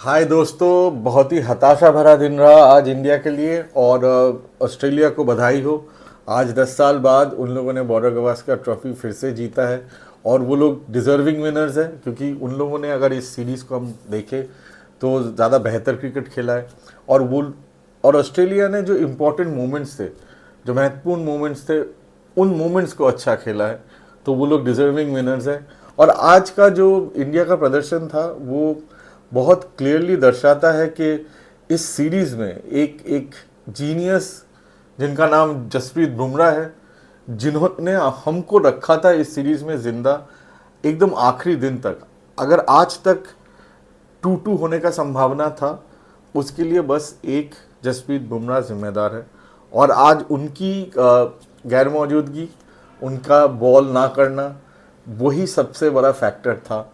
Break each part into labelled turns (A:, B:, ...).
A: हाय दोस्तों, बहुत ही हताशा भरा दिन रहा आज इंडिया के लिए। और ऑस्ट्रेलिया को बधाई हो। आज 10 साल बाद उन लोगों ने बॉर्डर गवास्कर ट्रॉफी फिर से जीता है और वो लोग डिजर्विंग विनर्स हैं, क्योंकि उन लोगों ने, अगर इस सीरीज़ को हम देखें तो ज़्यादा बेहतर क्रिकेट खेला है। और वो और ऑस्ट्रेलिया ने जो इम्पोर्टेंट मोमेंट्स थे, जो महत्वपूर्ण मोमेंट्स थे, उन मोमेंट्स को अच्छा खेला है, तो वो लोग डिजर्विंग विनर्स हैं। और आज का जो इंडिया का प्रदर्शन था वो बहुत क्लियरली दर्शाता है कि इस सीरीज़ में एक एक जीनियस जिनका नाम जसप्रीत बुमराह है, जिन्होंने हमको रखा था इस सीरीज़ में ज़िंदा एकदम आखिरी दिन तक। अगर आज तक 2-2 होने का संभावना था, उसके लिए बस एक जसप्रीत बुमराह जिम्मेदार है। और आज उनकी गैर मौजूदगी, उनका बॉल ना करना, वही सबसे बड़ा फैक्टर था।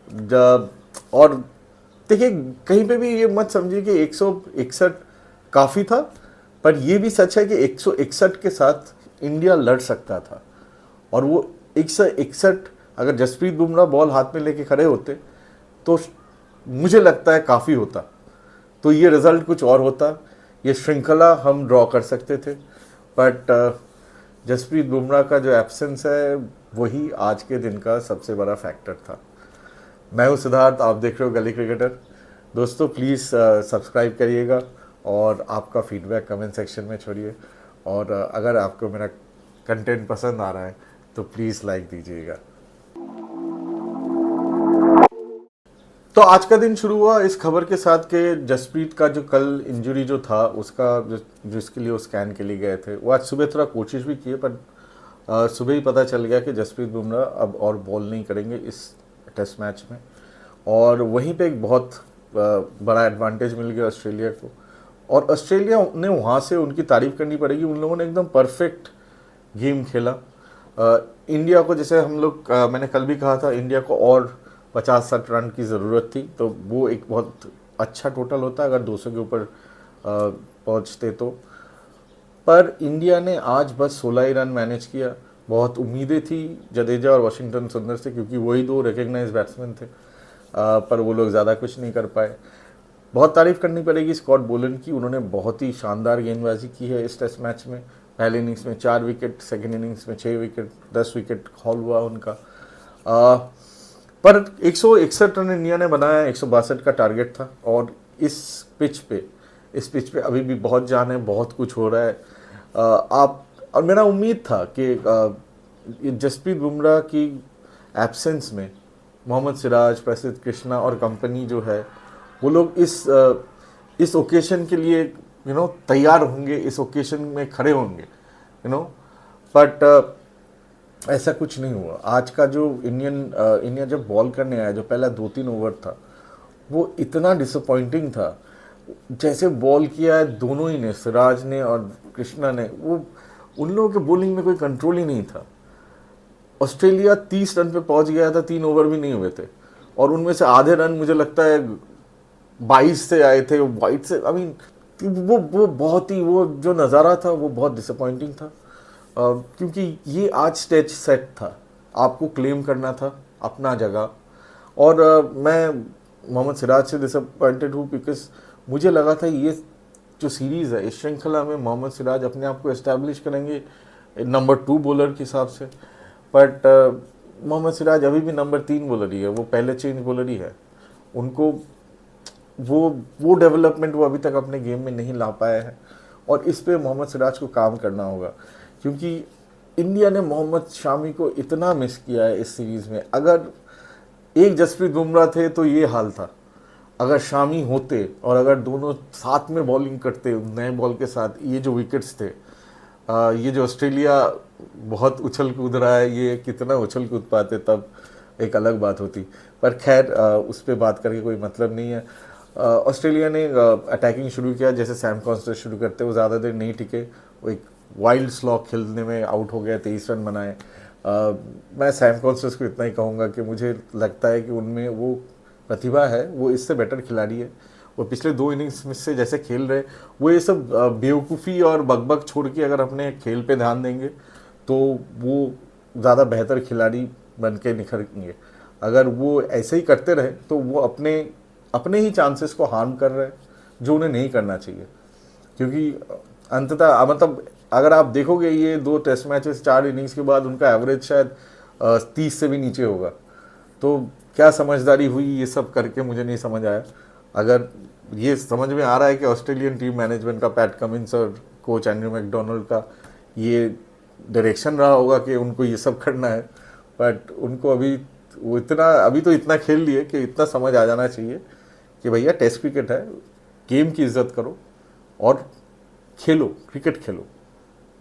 A: जब और देखिए, कहीं पे भी ये मत समझिए कि 161 काफ़ी था, पर ये भी सच है कि 161 के साथ इंडिया लड़ सकता था। और वो 161 अगर जसप्रीत बुमराह बॉल हाथ में लेके खड़े होते तो मुझे लगता है काफ़ी होता, तो ये रिज़ल्ट कुछ और होता, ये श्रृंखला हम ड्रॉ कर सकते थे। बट जसप्रीत बुमराह का जो एब्सेंस है वही आज के दिन का सबसे बड़ा फैक्टर था। मैं हूँ सिद्धार्थ, आप देख रहे हो गली क्रिकेटर। दोस्तों प्लीज़ सब्सक्राइब करिएगा और आपका फीडबैक कमेंट सेक्शन में छोड़िए। और अगर आपको मेरा कंटेंट पसंद आ रहा है तो प्लीज़ लाइक दीजिएगा। तो आज का दिन शुरू हुआ इस खबर के साथ कि जसप्रीत का जो कल इंजरी जो था उसका जिसके लिए वो स्कैन के लिए गए थे, वो आज सुबह थोड़ा कोशिश भी किए, पर सुबह ही पता चल गया कि जसप्रीत बुमराह अब और बॉल नहीं करेंगे इस टेस्ट मैच में। और वहीं पे एक बहुत बड़ा एडवांटेज मिल गया ऑस्ट्रेलिया को। और ऑस्ट्रेलिया ने वहाँ से, उनकी तारीफ करनी पड़ेगी, उन लोगों ने एकदम परफेक्ट गेम खेला। इंडिया को, जैसे हम लोग मैंने कल भी कहा था, इंडिया को और 50-60 रन की ज़रूरत थी, तो वो एक बहुत अच्छा टोटल होता अगर 200 के ऊपर पहुँचते तो। पर इंडिया ने आज बस 16 ही रन मैनेज किया। बहुत उम्मीदें थी जडेजा और वाशिंगटन सुंदर से, क्योंकि वही दो रिकग्नाइज बैट्समैन थे, पर वो लोग ज़्यादा कुछ नहीं कर पाए। बहुत तारीफ़ करनी पड़ेगी स्कॉट बोलन की, उन्होंने बहुत ही शानदार गेंदबाजी की है इस टेस्ट मैच में। पहले इनिंग्स में 4 विकेट, सेकेंड इनिंग्स में 6 विकेट, 10 विकेट हॉल हुआ उनका। पर 161 रन इंडिया ने बनाया, 162 का टारगेट था। और इस पिच पे अभी भी बहुत जान है, बहुत कुछ हो रहा है। आप और मेरा उम्मीद था कि जसप्रीत बुमराह की एब्सेंस में मोहम्मद सिराज, प्रसिद्ध कृष्णा और कंपनी जो है, वो लोग इस ओकेशन के लिए तैयार होंगे, इस ओकेशन में खड़े होंगे, बट ऐसा कुछ नहीं हुआ। आज का जो इंडिया जब बॉल करने आया, जो पहला 2-3 ओवर था, वो इतना डिसअपॉइंटिंग था। जैसे बॉल किया है दोनों ही ने, सिराज ने और कृष्णा ने, वो उन लोगों के बॉलिंग में कोई कंट्रोल ही नहीं था। ऑस्ट्रेलिया 30 रन पे पहुंच गया था, 3 ओवर भी नहीं हुए थे, और उनमें से आधे रन मुझे लगता है 22 से आए थे, वाइट से। आई मीन वो बहुत ही, वो जो नज़ारा था वो बहुत डिसअपॉइंटिंग था। क्योंकि ये आज स्टेज सेट था, आपको क्लेम करना था अपना जगह। और मैं मोहम्मद सिराज से डिसअपॉइंटेड हूँ, बिकॉज मुझे लगा था ये जो सीरीज़ है, इस श्रृंखला में मोहम्मद सिराज अपने आप को एस्टैब्लिश करेंगे नंबर 2 बॉलर के हिसाब से। बट मोहम्मद सिराज अभी भी नंबर 3 बॉलर ही है, वो पहले चेंज बॉलर ही है। उनको वो डेवलपमेंट वो अभी तक अपने गेम में नहीं ला पाया है, और इस पे मोहम्मद सिराज को काम करना होगा, क्योंकि इंडिया ने मोहम्मद शामी को इतना मिस किया है इस सीरीज़ में। अगर एक जसप्रीत बुमराह थे तो ये हाल था, अगर शामी होते और अगर दोनों साथ में बॉलिंग करते नए बॉल के साथ, ये जो विकेट्स थे, ये जो ऑस्ट्रेलिया बहुत उछल कूद रहा है, ये कितना उछल कूद पाते तब एक अलग बात होती। पर खैर उस पर बात करके कोई मतलब नहीं है। ऑस्ट्रेलिया ने अटैकिंग शुरू किया, जैसे सैम कॉन्स्टेंस शुरू करते, वो ज़्यादा देर नहीं टिके, वो एक वाइल्ड स्लॉग खेलने में आउट हो गया, 23 रन बनाए। मैं सैम कॉन्स्टेंस को इतना ही कहूँगा कि मुझे लगता है कि उनमें वो प्रतिभा है, वो इससे बेटर खिलाड़ी है। वो पिछले 2 इनिंग्स में से जैसे खेल रहे, वो ये सब बेवकूफ़ी और बकबक छोड़ के अगर अपने खेल पे ध्यान देंगे तो वो ज़्यादा बेहतर खिलाड़ी बन के निखरेंगे। अगर वो ऐसे ही करते रहे तो वो अपने अपने ही चांसेस को हार्म कर रहे हैं, जो उन्हें नहीं करना चाहिए। क्योंकि अंततः मतलब अगर आप देखोगे ये 2 टेस्ट मैचेस 4 इनिंग्स के बाद उनका एवरेज शायद 30 से भी नीचे होगा। तो क्या समझदारी हुई ये सब करके, मुझे नहीं समझ आया। अगर ये समझ में आ रहा है कि ऑस्ट्रेलियन टीम मैनेजमेंट का, पैट कमिंस और कोच एंड्रू मैकडोनाल्ड का ये डायरेक्शन रहा होगा कि उनको ये सब करना है, बट उनको अभी तो इतना खेल लिए कि इतना समझ आ जाना चाहिए कि भैया टेस्ट क्रिकेट है, गेम की इज्जत करो और खेलो, क्रिकेट खेलो।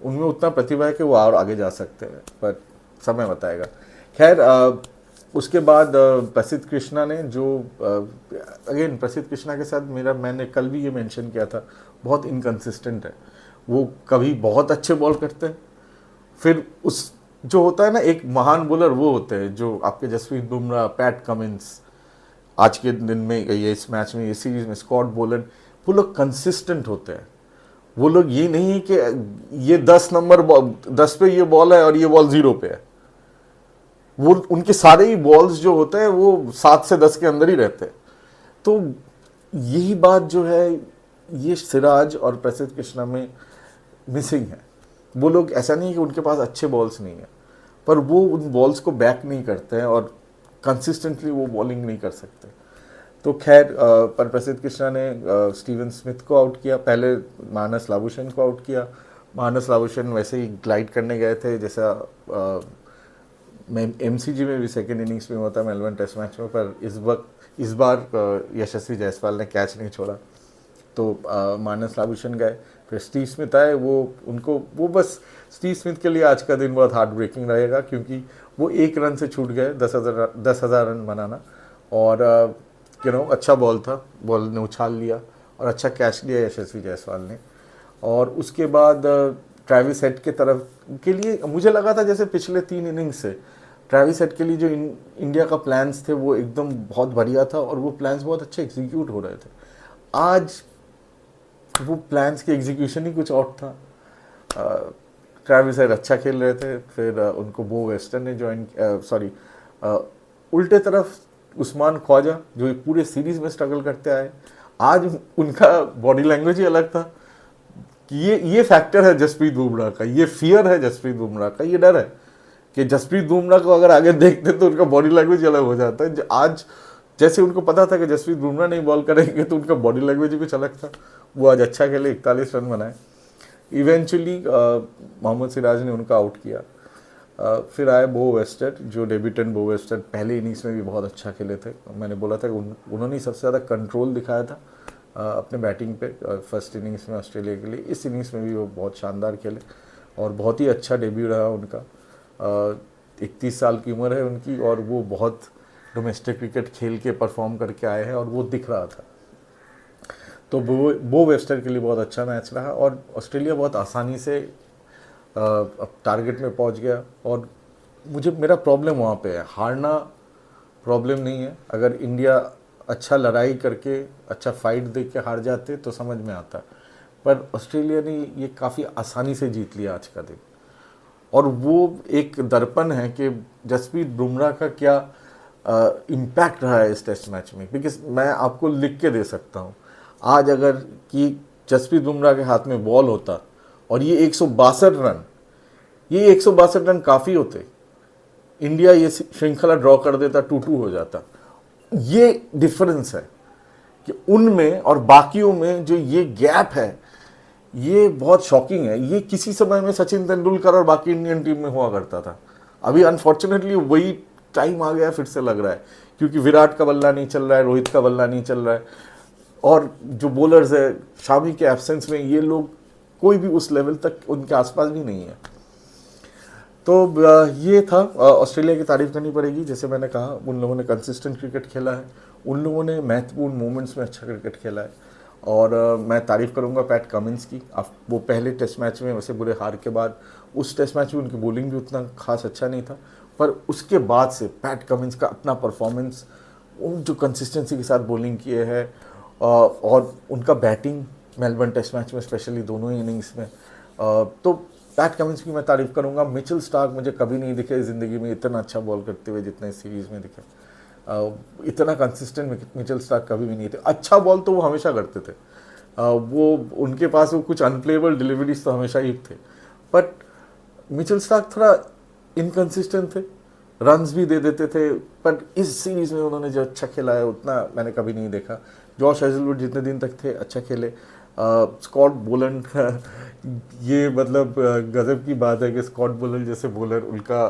A: उनमें उतना प्रतिभा है कि वो और आगे जा सकते हैं, पर समय बताएगा। खैर उसके बाद प्रसिद्ध कृष्णा ने जो अगेन प्रसिद्ध कृष्णा के साथ मैंने कल भी ये मेंशन किया था, बहुत इनकंसिस्टेंट है। वो कभी बहुत अच्छे बॉल करते हैं, फिर उस जो होता है ना एक महान बॉलर वो होते हैं जो आपके जसप्रीत बुमराह, पैट कमिंस, आज के दिन में ये इस मैच में, ये सीरीज में स्कॉट बोलन, वो लोग कंसिस्टेंट होते हैं। वो लोग ये नहीं है कि ये 10 पे ये बॉल है और ये बॉल 0 पे है। वो उनके सारे ही बॉल्स जो होते हैं वो 7 से 10 के अंदर ही रहते हैं। तो यही बात जो है ये सिराज और प्रसिद्ध कृष्णा में मिसिंग है। वो लोग, ऐसा नहीं कि उनके पास अच्छे बॉल्स नहीं है, पर वो उन बॉल्स को बैक नहीं करते हैं और कंसिस्टेंटली वो बॉलिंग नहीं कर सकते। तो खैर पर प्रसिद्ध कृष्णा ने स्टीवन स्मिथ को आउट किया, पहले मानस लाबुशेन को आउट किया। मानस लाबुशेन वैसे ही ग्लाइड करने गए थे, जैसा MCG में भी सेकेंड इनिंग्स में होता है मेलबर्न टेस्ट मैच में, पर इस बार यशस्वी जायसवाल ने कैच नहीं छोड़ा, तो मानस लाबुशेन गए। फिर स्टीव स्मिथ आए, वो बस स्टीव स्मिथ के लिए आज का दिन बहुत हार्ट ब्रेकिंग रहेगा, क्योंकि वो 1 रन से छूट गए 10,000 रन बनाना। और अच्छा बॉल था, बॉल ने उछाल लिया और अच्छा कैच लिया यशस्वी जायसवाल ने। और उसके बाद ट्रेविस हेड के तरफ के लिए मुझे लगा था जैसे पिछले 3 इनिंग्स से ट्रेविस हेड के लिए जो इंडिया का प्लान्स थे वो एकदम बहुत बढ़िया था और वो प्लान्स बहुत अच्छे एग्जीक्यूट हो रहे थे। आज वो प्लान्स की एग्जीक्यूशन ही कुछ और था। ट्रेविस हेड अच्छा खेल रहे थे, फिर उनको बो वेस्टन ने उल्टे तरफ उस्मान ख्वाजा जो पूरे सीरीज में स्ट्रगल करते आए, आज उनका बॉडी लैंग्वेज ही अलग था। ये फैक्टर है जसप्रीत बुमराह का, ये फियर है जसप्रीत बुमराह का, ये डर है कि जसप्रीत बुमराह को अगर आगे देखते तो उनका बॉडी लैंग्वेज अलग हो जाता है। आज जैसे उनको पता था कि जसप्रीत बुमराह नहीं बॉल करेंगे तो उनका बॉडी लैंग्वेज भी कुछ अलग था। वो आज अच्छा खेले, 41 रन बनाए। इवेंचुअली मोहम्मद सिराज ने उनका आउट किया। फिर आए बो वेस्टर, जो डेब्यूटेंट बो वेस्टर पहले इनिंग्स में भी बहुत अच्छा खेले थे। मैंने बोला था कि उन्होंने सबसे ज़्यादा कंट्रोल दिखाया था अपने बैटिंग पे फर्स्ट इनिंग्स में ऑस्ट्रेलिया के लिए। इस इनिंग्स में भी वो बहुत शानदार खेले और बहुत ही अच्छा डेब्यू रहा उनका। 31 साल की उम्र है उनकी और वो बहुत डोमेस्टिक क्रिकेट खेल के परफॉर्म करके आए हैं और वो दिख रहा था। तो बो वेस्टर के लिए बहुत अच्छा मैच रहा और ऑस्ट्रेलिया बहुत आसानी से अब टारगेट में पहुंच गया। और मेरा प्रॉब्लम वहाँ पे है, हारना प्रॉब्लम नहीं है। अगर इंडिया अच्छा लड़ाई करके, अच्छा फाइट दे के हार जाते तो समझ में आता, पर ऑस्ट्रेलिया ने ये काफ़ी आसानी से जीत लिया आज का दिन। और वो एक दर्पण है कि जसप्रीत बुमराह का क्या इम्पैक्ट रहा है इस टेस्ट मैच में। बिकॉज मैं आपको लिख के दे सकता हूँ, आज अगर कि जसप्रीत बुमराह के हाथ में बॉल होता और ये 162 रन काफ़ी होते, इंडिया ये श्रृंखला ड्रॉ कर देता, 2-2 हो जाता। ये डिफरेंस है कि उनमें और बाकियों में जो ये गैप है ये बहुत शॉकिंग है। ये किसी समय में सचिन तेंदुलकर और बाकी इंडियन टीम में हुआ करता था। अभी अनफॉर्चुनेटली वही टाइम आ गया, फिर से लग रहा है, क्योंकि विराट का बल्ला नहीं चल रहा है, रोहित का बल्ला नहीं चल रहा है और जो बॉलर्स है शामी के एब्सेंस में ये लोग कोई भी उस लेवल तक उनके आसपास भी नहीं है। तो ये था। ऑस्ट्रेलिया की तारीफ करनी पड़ेगी, जैसे मैंने कहा उन लोगों ने कंसिस्टेंट क्रिकेट खेला है, उन लोगों ने महत्वपूर्ण मोमेंट्स में अच्छा क्रिकेट खेला है। और मैं तारीफ़ करूंगा पैट कमिंस की। वो पहले टेस्ट मैच में वैसे बुरे हार के बाद, उस टेस्ट मैच में उनकी बॉलिंग भी उतना खास अच्छा नहीं था, पर उसके बाद से पैट कमिंस का अपना परफॉर्मेंस, उन जो कंसिस्टेंसी के साथ बॉलिंग किए हैं और उनका बैटिंग मेलबर्न टेस्ट मैच में स्पेशली दोनों ही इनिंग्स में, तो पैट कमिंस की मैं तारीफ़ करूंगा। मिचेल स्टार्क मुझे कभी नहीं दिखे ज़िंदगी में इतना अच्छा बॉल करते हुए जितना इस सीरीज़ में दिखे। इतना कंसिस्टेंट मिचेल स्टार्क कभी भी नहीं थे। अच्छा बॉल तो वो हमेशा करते थे, वो उनके पास वो कुछ अनप्लेबल डिलीवरीज तो हमेशा ही थे, बट मिचेल स्टार्क थोड़ा इनकंसिस्टेंट थे, रन्स भी दे देते थे, पर इस सीरीज में उन्होंने जो अच्छा खेला है उतना मैंने कभी नहीं देखा। जॉश हेजलवुड जितने दिन तक थे अच्छा खेले। स्कॉट बोलन ये मतलब गजब की बात है कि स्कॉट बोलन जैसे बॉलर उनका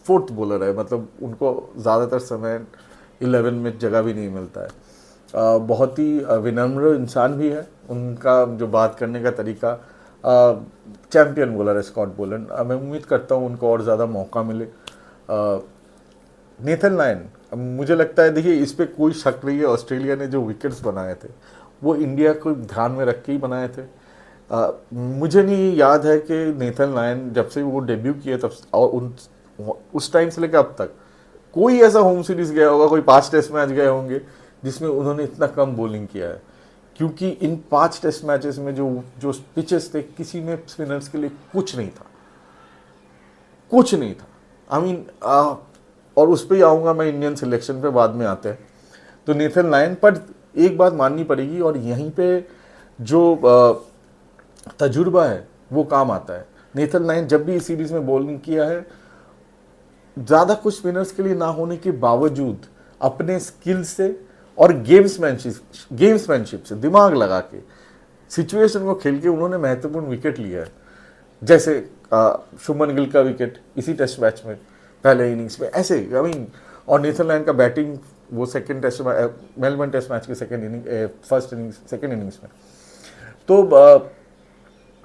A: फोर्थ बॉलर है, मतलब उनको ज़्यादातर समय 11 में जगह भी नहीं मिलता है। बहुत ही विनम्र इंसान भी है, उनका जो बात करने का तरीका, चैम्पियन बॉलर है स्कॉट बोलन। मैं उम्मीद करता हूँ उनको और ज़्यादा मौका मिले। नेथन लायन, मुझे लगता है, देखिए इस पर कोई शक नहीं है, ऑस्ट्रेलिया ने जो विकेट्स बनाए थे वो इंडिया को ध्यान में रख के ही बनाए थे। मुझे नहीं याद है कि नेथन लायन जब से वो डेब्यू किए तब और उस टाइम से लेकर अब तक कोई ऐसा होम सीरीज गया होगा, कोई 5 टेस्ट मैच गए होंगे जिसमें उन्होंने इतना कम बॉलिंग किया है, क्योंकि इन 5 टेस्ट मैचेस में जो जो पिचेस थे किसी में स्पिनर्स के लिए कुछ नहीं था, कुछ नहीं था। आई मीन और उस पर ही आऊँगा मैं, इंडियन सिलेक्शन पे बाद में आते हैं। तो नेथन लायन पर एक बात माननी पड़ेगी, और यहीं पे जो तजुर्बा है वो काम आता है। नेथन लायन जब भी इस सीरीज में बॉलिंग किया है, ज़्यादा कुछ स्पिनर्स के लिए ना होने के बावजूद अपने स्किल से और गेम्समैनशिप से दिमाग लगा के सिचुएशन को खेल के उन्होंने महत्वपूर्ण विकेट लिया है। जैसे शुभमन गिल का विकेट इसी टेस्ट मैच में पहले इनिंग्स में, ऐसे आई मीन, और नेथन लायन का बैटिंग वो मेलबर्न टेस्ट मैच के सेकेंड इनिंग्स में। तो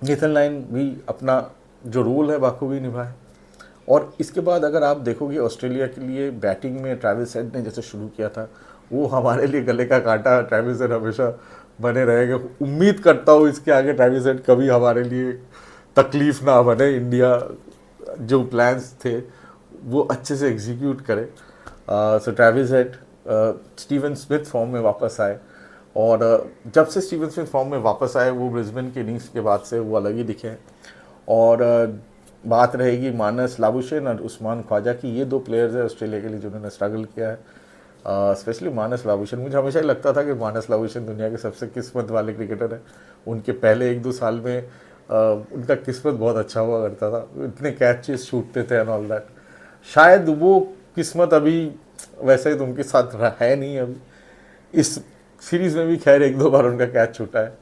A: नेथन लायन भी अपना जो रोल है बाखूबी निभाए। और इसके बाद अगर आप देखोगे ऑस्ट्रेलिया के लिए बैटिंग में ट्रेविस हेड ने जैसे शुरू किया था, वो हमारे लिए गले का कांटा, ट्रेविस हेड हमेशा बने रहेगा। उम्मीद करता हूँ इसके आगे ट्रेविस हेड कभी हमारे लिए तकलीफ ना बने, इंडिया जो प्लान्स थे वो अच्छे से एग्जीक्यूट करे। So Travis Head, Steven Smith form में वापस आए, और जब से स्टीवन स्मिथ फॉर्म में वापस आए वो ब्रिस्बेन की इनिंग्स के बाद से वो अलग ही दिखे। और बात रहेगी मानस लाबुशेन और उस्मान ख्वाजा की, ये 2 प्लेयर्स हैं ऑस्ट्रेलिया के लिए जिन्होंने स्ट्रगल किया है, स्पेशली मानस लाबुशेन। मुझे हमेशा ही लगता था कि मानस लाबुशेन दुनिया के सबसे किस्मत वाले क्रिकेटर हैं। उनके पहले 1-2 साल में उनका किस्मत बहुत अच्छा हुआ करता था, इतने कैचेस छूटते थे एंड ऑल दैट। शायद वो किस्मत अभी वैसे तो उनके साथ है नहीं अभी। इस सीरीज़ में भी खैर 1-2 बार उनका कैच छूटा है,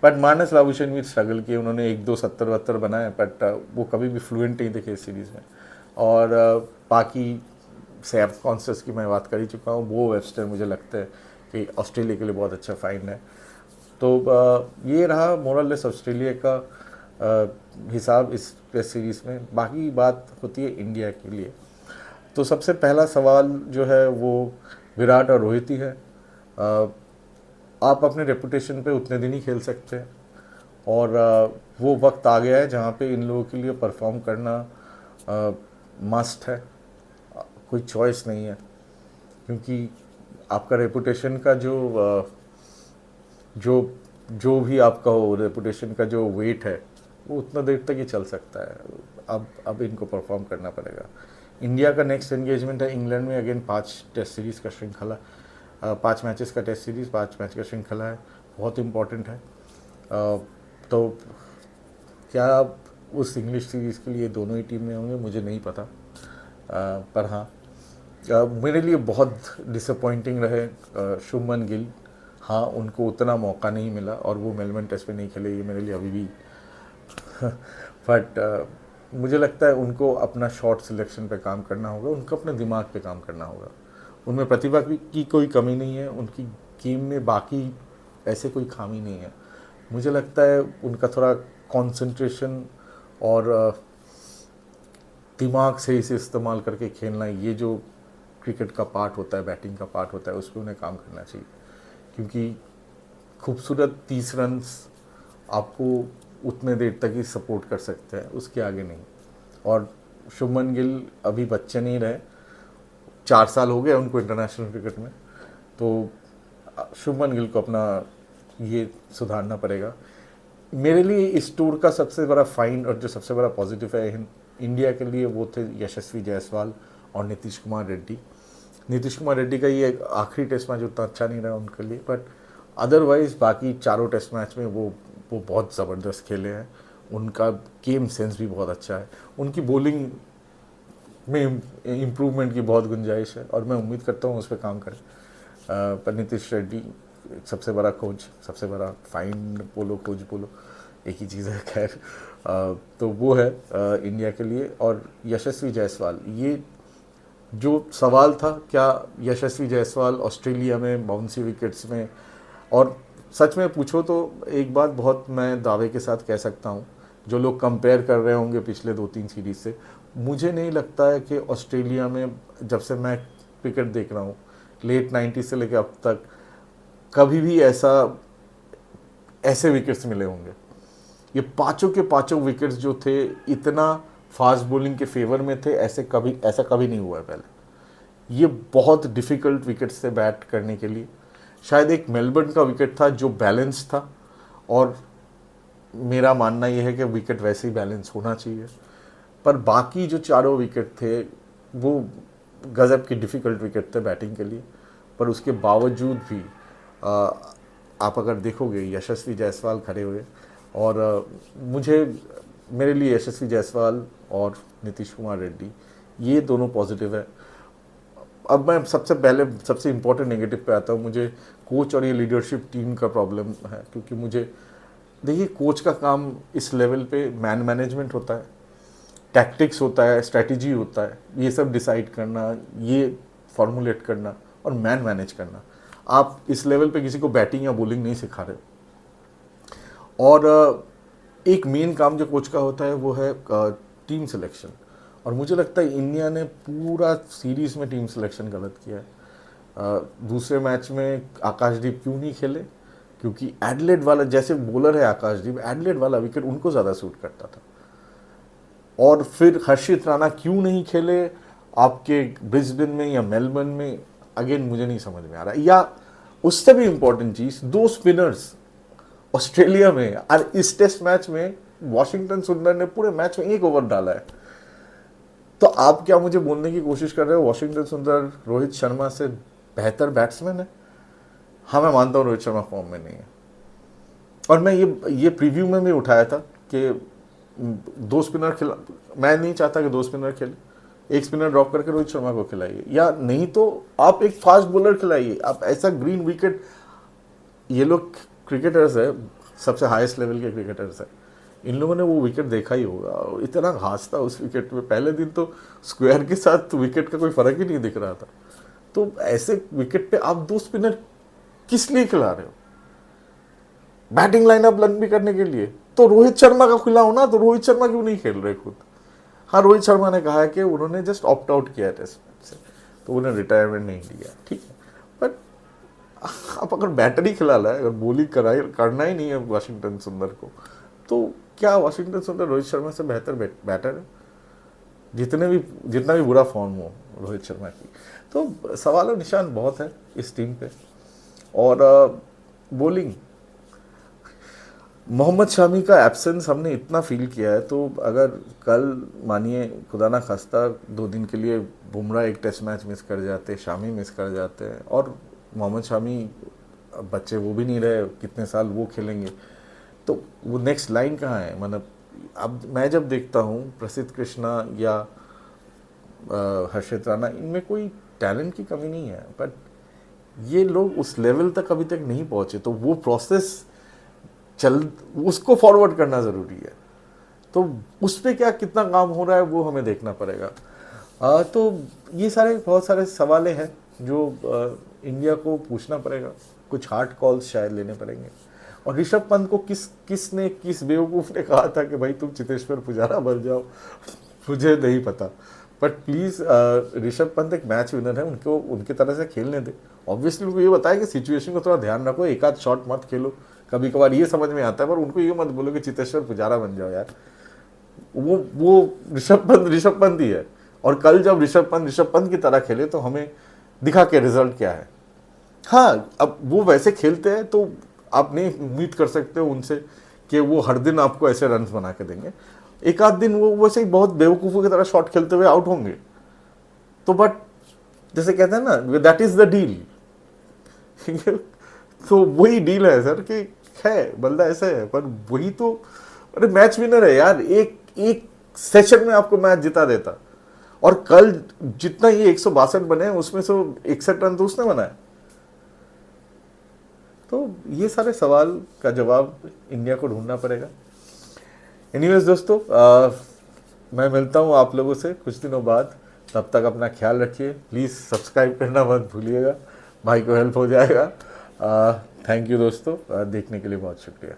A: बट मानस लाबुशेन भी स्ट्रगल किए, उन्होंने 1-2 70-72 बनाए, बट वो कभी भी फ्लुएंट नहीं दिखे इस सीरीज़ में। और बाकी सैम कॉन्स्टेंस की मैं बात कर ही चुका हूँ, वो वेबस्टर मुझे लगता है कि ऑस्ट्रेलिया के लिए बहुत अच्छा फाइंड है। तो ये रहा मोरलेस ऑस्ट्रेलिया का हिसाब इस टेस्ट सीरीज़ में। बाकी बात होती है इंडिया के लिए। तो सबसे पहला सवाल जो है वो विराट और रोहित ही है। आप अपने रेपुटेशन पे उतने दिन ही खेल सकते हैं, और वो वक्त आ गया है जहाँ पे इन लोगों के लिए परफॉर्म करना मस्ट है, कोई चॉइस नहीं है, क्योंकि आपका रेपुटेशन का जो भी आपका हो, रेपुटेशन का जो वेट है वो उतना देर तक ही चल सकता है। अब इनको परफॉर्म करना पड़ेगा। इंडिया का नेक्स्ट एंगेजमेंट है इंग्लैंड में, अगेन 5 टेस्ट सीरीज़ का श्रृंखला, 5 मैचेस का टेस्ट सीरीज़, 5 मैच का श्रृंखला है, बहुत इम्पॉर्टेंट है। तो क्या आप उस इंग्लिश सीरीज़ के लिए दोनों ही टीम में होंगे मुझे नहीं पता, पर हाँ मेरे लिए बहुत डिसअपॉइंटिंग रहे शुभमन गिल। हाँ, उनको उतना मौका नहीं मिला और वो मेलबर्न टेस्ट पे नहीं खेले, ये मेरे लिए अभी भी बट मुझे लगता है उनको अपना शॉट सिलेक्शन पे काम करना होगा, उनको अपने दिमाग पे काम करना होगा। उनमें प्रतिभा की कोई कमी नहीं है, उनकी गेम में बाकी ऐसे कोई खामी नहीं है। मुझे लगता है उनका थोड़ा कंसंट्रेशन और दिमाग सही से इस्तेमाल करके खेलना, ये जो क्रिकेट का पार्ट होता है, बैटिंग का पार्ट होता है, उस पर उन्हें काम करना चाहिए। क्योंकि खूबसूरत 30 रन्स आपको उतने देर तक ही सपोर्ट कर सकते हैं, उसके आगे नहीं। और शुभमन गिल अभी बच्चे नहीं रहे, 4 साल हो गए उनको इंटरनेशनल क्रिकेट में, तो शुभमन गिल को अपना ये सुधारना पड़ेगा। मेरे लिए इस टूर का सबसे बड़ा फाइंड और जो सबसे बड़ा पॉजिटिव है इंडिया के लिए वो थे यशस्वी जायसवाल और नीतीश कुमार रेड्डी। नीतीश कुमार रेड्डी का ये आखिरी टेस्ट मैच उतना अच्छा नहीं रहा उनके लिए, बट अदरवाइज बाकी चारों टेस्ट मैच में वो बहुत ज़बरदस्त खेले हैं। उनका गेम सेंस भी बहुत अच्छा है, उनकी बॉलिंग में इम्प्रूवमेंट की बहुत गुंजाइश है और मैं उम्मीद करता हूँ उस पर काम करें। पर नीतीश रेड्डी सबसे बड़ा कोच, सबसे बड़ा फाइन बोलो कोच बोलो, एक ही चीज़ है। खैर तो वो है इंडिया के लिए। और यशस्वी जायसवाल, ये जो सवाल था, क्या यशस्वी जायसवाल ऑस्ट्रेलिया में बाउंसी विकेट्स में, और सच में पूछो तो एक बात बहुत मैं दावे के साथ कह सकता हूँ, जो लोग कंपेयर कर रहे होंगे पिछले 2-3 सीरीज से, मुझे नहीं लगता है कि ऑस्ट्रेलिया में जब से मैं क्रिकेट देख रहा हूँ लेट 90 से लेकर अब तक कभी भी ऐसे विकेट्स मिले होंगे। ये पांचों के पांचों विकेट्स जो थे इतना फास्ट बॉलिंग के फेवर में थे, ऐसा कभी नहीं हुआ है पहले। ये बहुत डिफ़िकल्ट विकेट्स थे बैट करने के लिए। शायद एक मेलबर्न का विकेट था जो बैलेंस था, और मेरा मानना यह है कि विकेट वैसे ही बैलेंस होना चाहिए, पर बाकी जो चारों विकेट थे वो गज़ब की डिफ़िकल्ट विकेट थे बैटिंग के लिए। पर उसके बावजूद भी आप अगर देखोगे यशस्वी जायसवाल खड़े हुए, और मेरे लिए यशस्वी जायसवाल और नीतीश कुमार रेड्डी ये दोनों पॉजिटिव है। अब मैं सबसे इम्पोर्टेंट नेगेटिव पे आता हूँ। मुझे कोच और ये लीडरशिप टीम का प्रॉब्लम है, क्योंकि मुझे देखिए कोच का काम इस लेवल पे मैन मैनेजमेंट होता है, टैक्टिक्स होता है, स्ट्रेटजी होता है, ये सब डिसाइड करना, ये फॉर्मुलेट करना और मैन मैनेज करना। आप इस लेवल पे किसी को बैटिंग या बॉलिंग नहीं सिखा रहे। और एक मेन काम जो कोच का होता है वो है टीम सिलेक्शन, और मुझे लगता है इंडिया ने पूरा सीरीज़ में टीम सिलेक्शन गलत किया है। दूसरे मैच में आकाशदीप क्यों नहीं खेले? क्योंकि एडलेड वाला, जैसे बॉलर है आकाशदीप, एडलेड वाला विकेट उनको ज़्यादा सूट करता था। और फिर हर्षित राणा क्यों नहीं खेले आपके ब्रिस्बेन में या मेलबर्न में? अगेन मुझे नहीं समझ में आ रहा। या उससे भी इम्पोर्टेंट चीज़, 2 स्पिनर्स ऑस्ट्रेलिया में, और इस टेस्ट मैच में वॉशिंगटन सुंदर ने पूरे मैच में 1 ओवर डाला है। तो आप क्या मुझे बोलने की कोशिश कर रहे हो वॉशिंगटन सुंदर रोहित शर्मा से बेहतर बैट्समैन है? हाँ, मैं मानता हूँ रोहित शर्मा फॉर्म में नहीं है, और मैं ये प्रीव्यू में भी उठाया था कि 2 स्पिनर खिला, मैं नहीं चाहता कि 2 स्पिनर खेले, 1 स्पिनर ड्रॉप करके रोहित शर्मा को खिलाइए, या नहीं तो आप एक फास्ट बॉलर खिलाइए। आप ऐसा ग्रीन विकेट, ये लोग क्रिकेटर्स है, सबसे हाईएस्ट लेवल के क्रिकेटर्स है, इन लोगों ने वो विकेट देखा ही होगा, और इतना घास था उस विकेट में। पहले दिन तो स्क्वायर के साथ विकेट का कोई फर्क ही नहीं दिख रहा था। तो ऐसे विकेट पे आप 2 स्पिनर किस लिए खिला रहे हो? बैटिंग लाइनअप लंबी करने के लिए? तो रोहित शर्मा का खिलाओ ना। तो रोहित शर्मा क्यों नहीं खेल रहे खुद? हाँ, रोहित शर्मा ने कहा है कि उन्होंने जस्ट ऑप्ट आउट किया टेस्ट मैच से, तो उन्हें रिटायरमेंट नहीं लिया, ठीक है। बट आप अगर बैटर ही खिला रहा है, अगर बॉलिंग करना ही नहीं है वाशिंगटन सुंदर को, तो क्या वाशिंगटन सुंदर रोहित शर्मा से बेहतर बैटर है? जितना भी बुरा फॉर्म हो रोहित शर्मा की। तो सवाल और निशान बहुत है इस टीम पे। और बॉलिंग, मोहम्मद शामी का एब्सेंस हमने इतना फील किया है, तो अगर कल मानिए खुदा ना खास्ता 2 दिन के लिए बुमराह एक टेस्ट मैच मिस कर जाते, शामी मिस कर जाते हैं, और मोहम्मद शामी बच्चे वो भी नहीं रहे, कितने साल वो खेलेंगे, तो वो नेक्स्ट लाइन कहाँ है? मतलब अब मैं जब देखता हूँ प्रसिद्ध कृष्णा या हर्षित राणा, इनमें कोई टैलेंट की कमी नहीं है, बट ये लोग उस लेवल तक अभी तक नहीं पहुँचे, तो वो प्रोसेस उसको फॉरवर्ड करना ज़रूरी है। तो उस पर क्या कितना काम हो रहा है वो हमें देखना पड़ेगा। तो ये बहुत सारे सवाल हैं जो इंडिया को पूछना पड़ेगा, कुछ हार्ड कॉल्स शायद लेने पड़ेंगे। और ऋषभ पंत को किस बेवकूफ़ ने कहा था कि भाई तुम चितेश्वर पुजारा बन जाओ? मुझे नहीं पता, बट प्लीज़ ऋषभ पंत एक मैच विनर है, उनको उनकी तरह से खेलने दे। ऑब्वियसली उनको ये बताया कि सिचुएशन को थोड़ा ध्यान रखो, एक आध शॉट मत खेलो, कभी कभार ये समझ में आता है, पर उनको ये मत बोलो कि चितेश्वर पुजारा बन जाओ यार। वो ऋषभ पंत ही है। और कल जब ऋषभ पंत की तरह खेले तो हमें दिखा के रिजल्ट क्या है। हाँ, अब वो वैसे खेलते हैं तो आप नहीं उम्मीद कर सकते हो उनसे कि वो हर दिन आपको ऐसे रन बना के देंगे। एक आध दिन वो वैसे ही बहुत बेवकूफ़ों की तरह शॉट खेलते हुए आउट होंगे। तो बट जैसे कहते हैं ना, दैट इज द डील। तो वही डील है सर कि है बंदा ऐसा है, पर वही तो, अरे मैच विनर है यार, एक एक सेशन में आपको मैच जिता देता। और कल जितना ये 162 बने उसमें से 61 रन तो उसने बनाया। तो ये सारे सवाल का जवाब इंडिया को ढूंढना पड़ेगा। एनीवेज दोस्तों, मैं मिलता हूँ आप लोगों से कुछ दिनों बाद। तब तक अपना ख्याल रखिए, प्लीज़ सब्सक्राइब करना मत भूलिएगा, भाई को हेल्प हो जाएगा। थैंक यू दोस्तों, देखने के लिए बहुत शुक्रिया।